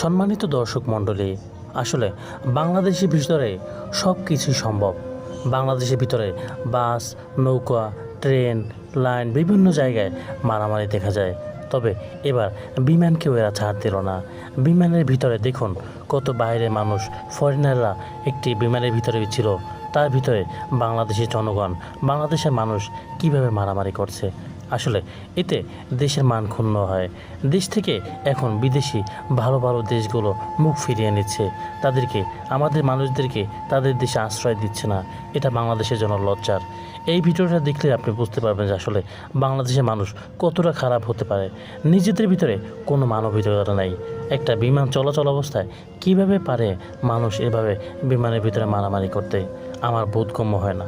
সম্মানিত দর্শক মণ্ডলী, আসলে বাংলাদেশের ভিতরে সব কিছুই সম্ভব। বাংলাদেশের ভিতরে বাস, নৌকা, ট্রেন, লাইন বিভিন্ন জায়গায় মারামারি দেখা যায়। তবে এবার বিমানকেও এরা ছাড় দিল না। বিমানের ভিতরে দেখুন কত বাইরের মানুষ, ফরেনাররা একটি বিমানের ভিতরে ছিল, তার ভিতরে বাংলাদেশের জনগণ, বাংলাদেশের মানুষ কিভাবে মারামারি করছে। আসলে এতে দেশের মান ক্ষুণ্ণ হয়। দেশ থেকে এখন বিদেশি ভালো ভালো দেশগুলো মুখ ফিরিয়ে নিচ্ছে, তাদেরকে, আমাদের মানুষদেরকে তাদের দেশে আশ্রয় দিচ্ছে না। এটা বাংলাদেশের জন্য লজ্জার। এই ভিডিওটা দেখলে আপনি বুঝতে পারবেন যে আসলে বাংলাদেশের মানুষ কতটা খারাপ হতে পারে। নিজেদের ভিতরে কোনো মানবিকতা নাই। একটা বিমান চলাচল অবস্থায় কিভাবে পারে মানুষ এভাবে বিমানের ভিতরে মারামারি করতে? আমার বোধগম্য হয় না।